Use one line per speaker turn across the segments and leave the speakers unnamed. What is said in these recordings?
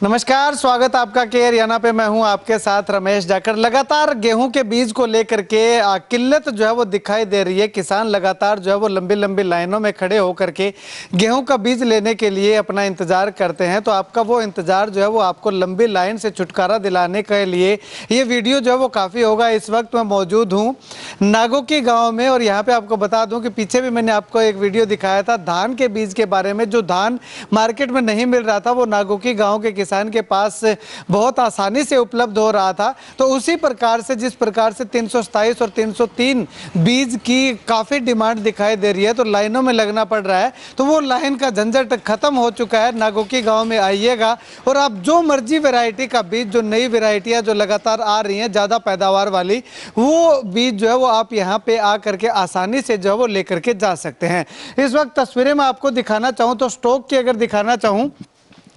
नमस्कार, स्वागत आपका केयर याना पे। मैं हूं आपके साथ रमेश जाकर। लगातार गेहूं के बीज को लेकर के किल्लत जो है वो दिखाई दे रही है। किसान लगातार जो है वो लंबी लंबी लाइनों में खड़े होकर के गेहूं का बीज लेने के लिए अपना इंतजार करते हैं। तो आपका वो इंतजार जो है वो आपको लंबी लाइन से छुटकारा दिलाने के लिए ये वीडियो जो है वो काफ़ी होगा। इस वक्त मैं मौजूद हूँ नागोकी गाँव में और यहाँ पर आपको बता दूँ कि पीछे भी मैंने आपको एक वीडियो दिखाया था धान के बीज के बारे में। जो धान मार्केट में नहीं मिल रहा था वो नागोकी गाँव के किसान के पास बहुत आसानी से उपलब्ध हो रहा था। तो उसी प्रकार से जिस प्रकार से 327 और 303 बीज की काफ़ी डिमांड दिखाई दे रही है, तो लाइनों में लगना पड़ रहा है। तो वो लाइन का झंझट खत्म हो चुका है। नागोकी गांव में आइएगा और आप जो मर्जी वैरायटी का बीज, जो नई वैरायटियां जो लगातार आ रही हैं ज़्यादा पैदावार वाली, वो बीज जो है वो आप यहाँ पे आ करके आसानी से जो है वो लेकर के जा सकते हैं। इस वक्त तस्वीरें मैं आपको दिखाना चाहूँ तो स्टॉक की अगर दिखाना चाहूँ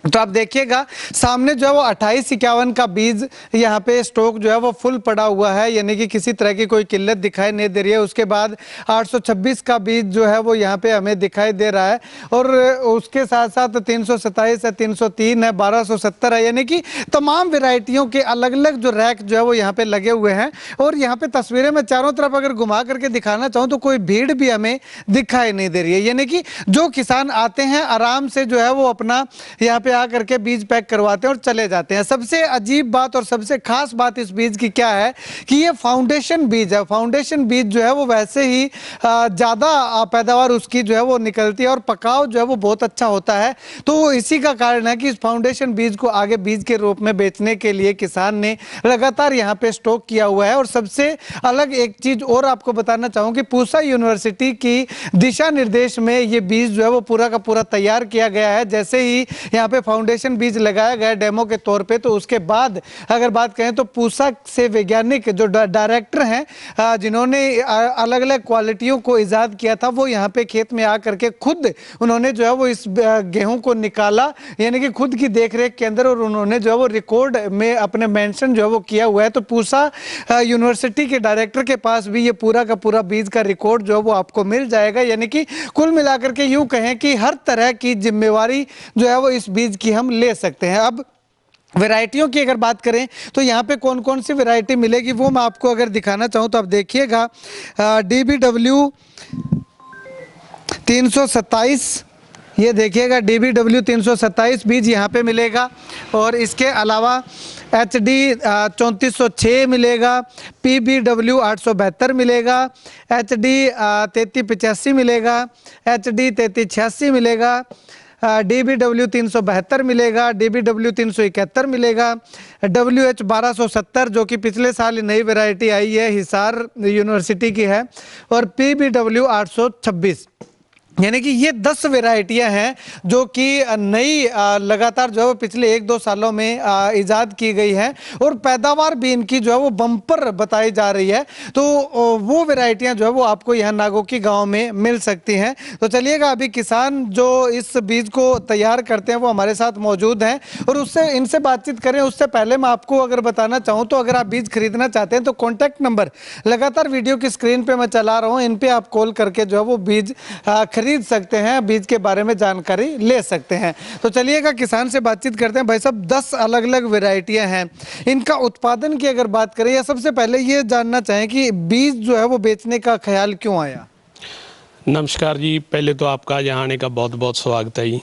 तो आप देखिएगा सामने जो है वो 2851 का बीज यहाँ पे स्टॉक जो है वो फुल पड़ा हुआ है, यानी कि किसी तरह की कोई किल्लत दिखाई नहीं दे रही है। उसके बाद 826 का बीज जो है वो यहाँ पे हमें दिखाई दे रहा है और उसके साथ साथ 327 है, 303 है, 1270 है, यानी कि तमाम वेराइटियों के अलग अलग जो रैक जो है वो यहाँ पे लगे हुए हैं। और यहाँ पे तस्वीरें मैं चारों तरफ अगर घुमा करके दिखाना चाहूँ तो कोई भीड़ भी हमें दिखाई नहीं दे रही है, यानी कि जो किसान आते हैं आराम से जो है वो अपना यहाँ पे आकर के बीज पैक करवाते हैं और चले जाते हैं। सबसे अजीब बात और सबसे खास बात इस बीज की क्या है कि ये फाउंडेशन बीज है। फाउंडेशन बीज जो है वो वैसे ही ज़्यादा पैदावार उसकी जो है वो निकलती है और पकाव जो है वो बहुत अच्छा होता है। तो इसी का कारण है कि इस फाउंडेशन बीज को आगे बीज के रूप में बेचने के लिए किसान ने लगातार यहाँ पे स्टॉक किया हुआ है। और सबसे अलग एक चीज़ और आपको बताना चाहूँ कि पूसा यूनिवर्सिटी की दिशा निर्देश में ये बीज जो है वो पूरा का पूरा तैयार किया गया है। जैसे ही यहाँ पे फाउंडेशन बीज लगाया गया डेमो के तौर पे, तो उसके बाद अगर बात करें तो पूसा से वैज्ञानिक जो डायरेक्टर हैं जिन्होंने अलग अलग क्वालिटियों को इजाद किया था, वो यहाँ पे खेत में आकर के खुद उन्होंने जो है वो इस गेहूं को निकाला, यानी कि खुद की देखरेख के अंदर, और उन्होंने जो है वो रिकॉर्ड में अपने मेंशन जो है वो किया हुआ है। तो पूसा यूनिवर्सिटी के डायरेक्टर के पास भी ये पूरा का पूरा बीज का रिकॉर्ड जो है वो आपको मिल जाएगा। यानी कि कुल मिलाकर के यूं कहें कि हर तरह की जिम्मेवारी जो है वो इस बीज की हम ले सकते हैं। अब वैरायटियों की अगर बात करें तो यहाँ पे कौन कौन सी वैरायटी मिलेगी वो मैं आपको अगर दिखाना चाहूँ तो आप देखिएगा DBW 327, ये देखिएगा DBW 327 बीज यहाँ पे मिलेगा। और इसके अलावा HD 3406 मिलेगा, PBW 872 मिलेगा, HD 3385 मिलेगा, HD 3386 मिलेगा, DBW 372 मिलेगा, DBW 371 मिलेगा, WH 1270 जो कि पिछले साल नई वैरायटी आई है, हिसार यूनिवर्सिटी की है, और PBW 826। यानी कि ये 10 वेराइटियां हैं जो कि नई लगातार जो है वो पिछले 1-2 सालों में इजाद की गई है और पैदावार भी इनकी जो है वो बम्पर बताई जा रही है। तो वो वेराइटियां जो है वो आपको यहाँ नागोकी गांव में मिल सकती हैं। तो चलिएगा, अभी किसान जो इस बीज को तैयार करते हैं वो हमारे साथ मौजूद हैं और उससे इनसे बातचीत करें। उससे पहले मैं आपको अगर बताना चाहूँ तो अगर आप बीज खरीदना चाहते हैं तो कॉन्टैक्ट नंबर लगातार वीडियो की स्क्रीन पर मैं चला रहा हूँ, इन पर आप कॉल करके जो है वो बीज खरीद सकते हैं, बीज के बारे में जानकारी ले सकते हैं। तो चलिएगा किसान से बातचीत करते हैं। भाई साहब, 10 अलग अलग वैरायटियां हैं, इनका उत्पादन की अगर बात करें या सबसे पहले ये जानना चाहें कि बीज जो है वो बेचने का ख्याल क्यों आया?
नमस्कार जी, पहले तो आपका यहाँ आने का बहुत बहुत स्वागत है जी।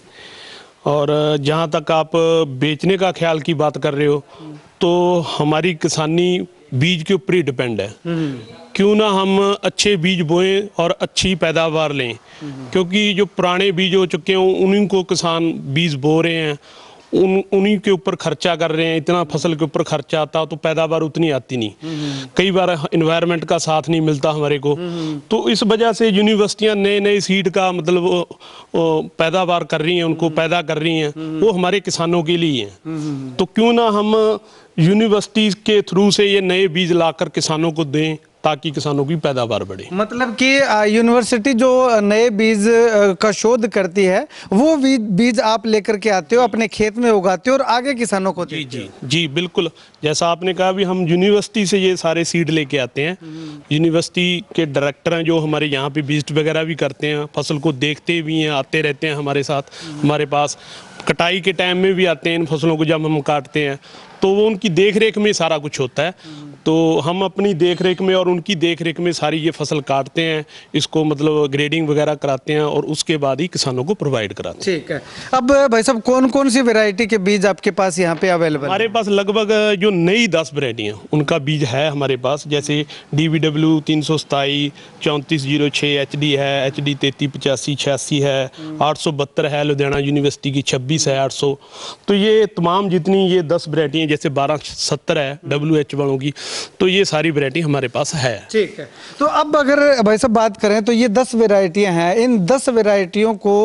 और जहाँ तक आप बेचने का ख्याल की बात कर रहे हो तो हमारी किसानी बीज के ऊपर ही डिपेंड है। क्यों ना हम अच्छे बीज बोएं और अच्छी पैदावार लें, क्योंकि जो पुराने बीज हो चुके हैं उन्हीं को किसान बीज बो रहे हैं, उन्हीं के ऊपर खर्चा कर रहे हैं। इतना फसल के ऊपर खर्चा आता तो पैदावार उतनी आती नहीं। कई बार एनवायरनमेंट का साथ नहीं मिलता हमारे को, तो इस वजह से यूनिवर्सिटियां नए नए सीड का मतलब पैदावार कर रही हैं, उनको पैदा कर रही हैं, वो हमारे किसानों के लिए हैं। तो क्यों ना हम यूनिवर्सिटी के थ्रू से ये नए बीज लाकर किसानों को दें ताकि किसानों की पैदावार बढ़े।
मतलब कि यूनिवर्सिटी जो नए बीज का शोध करती है वो बीज आप लेकर के आते हो, अपने खेत में उगाते हो और आगे किसानों को देते हो।
जी बिल्कुल, जैसा आपने कहा भी हम यूनिवर्सिटी से ये सारे सीड लेके आते हैं। यूनिवर्सिटी के डायरेक्टर हैं जो हमारे यहाँ पे विजिट वगैरह भी करते हैं, फसल को देखते भी हैं, आते रहते हैं हमारे साथ, हमारे पास कटाई के टाइम में भी आते हैं इन फसलों को जब हम काटते हैं, तो वो उनकी देख रेख में सारा कुछ होता है। तो हम अपनी देख रेख में और उनकी देख रेख में सारी ये फसल काटते हैं, इसको मतलब ग्रेडिंग वगैरह कराते हैं और उसके बाद ही किसानों को प्रोवाइड कराते हैं।
ठीक है। अब भाई साहब कौन कौन सी वैरायटी के बीज आपके पास यहाँ पे अवेलेबल है?
हमारे पास लगभग जो नई 10 वैरायटी हैं उनका बीज है हमारे पास, जैसे DVW 327, 3406 HD है, HD 3385 86 है, 872 है, लुधियाना यूनिवर्सिटी की 26 है 800। तो ये तमाम जितनी ये 10 वैरायटी हैं, जैसे 1270 है WH वालों की, तो ये सारी वैरायटी हमारे पास है।
ठीक है। तो अब अगर भाई साहब बात करें तो ये 10 वैरायटियां हैं, इन 10 वैरायटियों को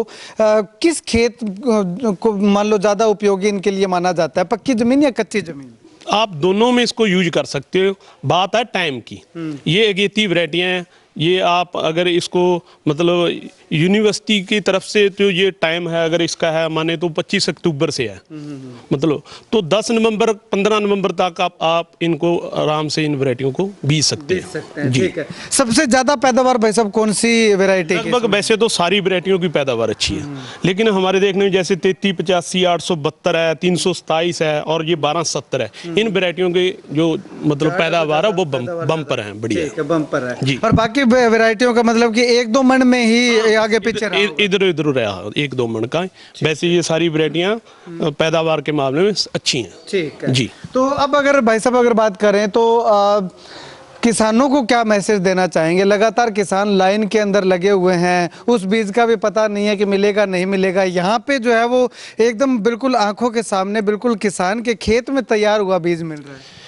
किस खेत को मान लो ज़्यादा उपयोगी इनके लिए माना जाता है, पक्की ज़मीन या कच्ची ज़मीन?
आप दोनों में इसको यूज कर सकते हो, बात है टाइम की। ये अगेती वैरायटियाँ हैं, ये आप अगर इसको मतलब यूनिवर्सिटी की तरफ से तो ये टाइम है, अगर इसका है माने तो 25 अक्टूबर से है, मतलब तो 10 नवंबर 15 नवंबर तक आप इनको आराम से इन वैरायटियों को बीज सकते हैं। जी।
ठीक है। सबसे ज़्यादा पैदावार भाई साहब कौन सी वैरायटी की?
लगभग वैसे तो सारी वैरायटियों की पैदावार अच्छी है, लेकिन हमारे देखने में जैसे 3385 872 है, 327 है और ये 1270 है, इन वैरायटियों की जो मतलब पैदावार है वो बम्पर है, बढ़िया
ठीक है, बम्पर है
जी।
और बाकी वैरायटियों का मतलब कि 1-2 मन में ही आगे पीछे रहा होगा।
इधर उधर रहा 1-2 मन का। वैसे ये सारी वैरायटियां पैदावार के मामले में अच्छी हैं।
ठीक है
जी।
तो अब अगर भाई साहब अगर बात करें तो किसानों को क्या मैसेज देना चाहेंगे? लगातार किसान लाइन के अंदर लगे हुए हैं, उस बीज का भी पता नहीं है कि मिलेगा नहीं मिलेगा, यहाँ पे जो है वो एकदम बिल्कुल आंखों के सामने बिल्कुल किसान के खेत में तैयार हुआ बीज मिल रहा है।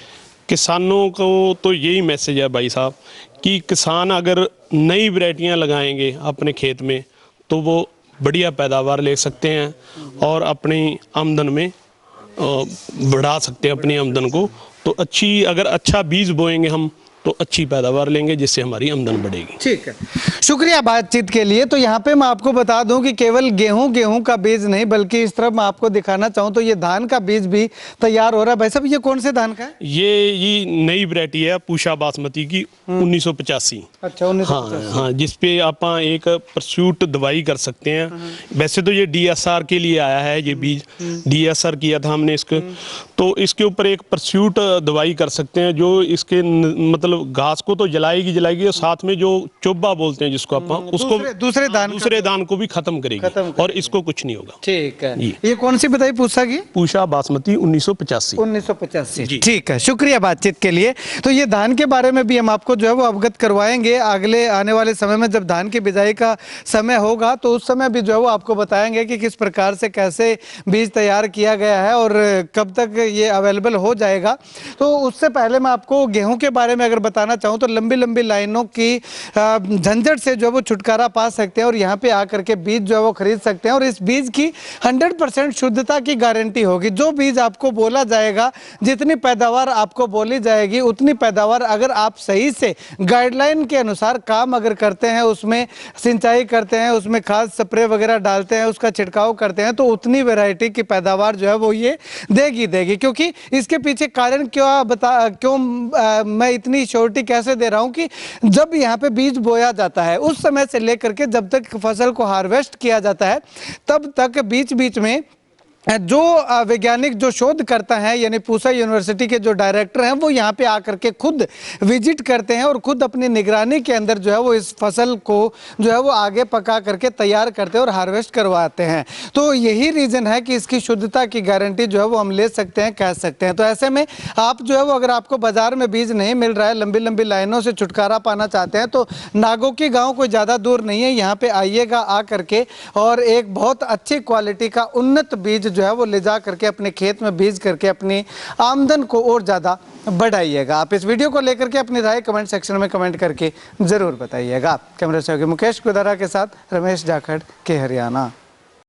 किसानों को तो यही मैसेज है भाई साहब कि किसान अगर नई वैरायटियां लगाएंगे अपने खेत में तो वो बढ़िया पैदावार ले सकते हैं और अपनी आमदन में बढ़ा सकते हैं अपनी आमदन को। तो अच्छी अगर अच्छा बीज बोएंगे हम तो अच्छी पैदावार लेंगे, जिससे हमारी आमदन बढ़ेगी।
ठीक है, शुक्रिया बातचीत के लिए। तो यहाँ पे मैं आपको बता दूं कि केवल गेहूं का बीज नहीं बल्कि इस तरफ मैं आपको दिखाना चाहूँ तो ये धान का बीज भी तैयार हो रहा है। भाई साहब ये कौन से धान का है?
ये नई वैरायटी है पूषा बासमती की 1985।
अच्छा 1985।
हाँ, जिसपे आप एक परस्यूट दवाई कर सकते हैं। वैसे तो ये DSR के लिए आया है, ये बीज DSR किया था हमने इसको, तो इसके ऊपर एक परस्यूट दवाई कर सकते हैं जो इसके मतलब घास को तो जलाएगी और साथ में जो चोबा बोलते हैं जिसको आप उसको दूसरे दान को भी खत्म करेगी और इसको कुछ नहीं होगा।
ठीक है। ये कौन सी बताई पूछा की?
पूषा बासमती 1985।
ठीक है, शुक्रिया बातचीत के लिए। तो ये धान के बारे में भी हम आपको जो है वो अवगत करवाएंगे अगले आने वाले समय में, जब धान की बिजाई का समय होगा तो उस समय भी जो है वो आपको बताएंगे कि किस प्रकार से कैसे बीज तैयार किया गया है और कब तक ये अवेलेबल हो जाएगा। तो उससे पहले मैं आपको गेहूं के बारे में अगर बताना चाहूँ तो लंबी लंबी लाइनों की झंझट से जो है वो छुटकारा पा सकते हैं और यहाँ पे आकर के बीज जो है वो खरीद सकते हैं और इस बीज की 100% शुद्धता की गारंटी होगी। जो बीज आपको बोला जाएगा, जितनी पैदावार आपको बोली जाएगी उतनी पैदावार अगर आप सही से गाइडलाइन के अनुसार काम अगर करते हैं, उसमें सिंचाई करते हैं, उसमें खाद स्प्रे वगैरह डालते हैं, उसका छिड़काव करते हैं, तो उतनी वैरायटी की पैदावार जो है वो ये देगी। क्योंकि इसके पीछे कारण क्यों मैं इतनी श्योरिटी कैसे दे रहा हूं कि जब यहाँ पे बीज बोया जाता है उस समय से लेकर के जब तक फसल को हार्वेस्ट किया जाता है तब तक बीच बीच में जो वैज्ञानिक जो शोध करता है यानी पूसा यूनिवर्सिटी के जो डायरेक्टर हैं वो यहाँ पे आकर के खुद विजिट करते हैं और खुद अपनी निगरानी के अंदर जो है वो इस फसल को जो है वो आगे पका करके तैयार करते हैं और हार्वेस्ट करवाते हैं। तो यही रीज़न है कि इसकी शुद्धता की गारंटी जो है वो हम ले सकते हैं, कह सकते हैं। तो ऐसे में आप जो है वो अगर आपको बाजार में बीज नहीं मिल रहा है, लंबी लंबी लाइनों से छुटकारा पाना चाहते हैं तो नागोकी गाँव कोई ज़्यादा दूर नहीं है, यहाँ पर आइएगा आ करके और एक बहुत अच्छी क्वालिटी का उन्नत बीज जो है वो ले जा करके अपने खेत में बीज करके अपनी आमदन को और ज़्यादा बढ़ाइएगा। आप इस वीडियो को लेकर के अपनी राय कमेंट सेक्शन में कमेंट करके ज़रूर बताइएगा। कैमरा सहयोगी मुकेश कुदारा के साथ रमेश जाखड़ के हरियाणा।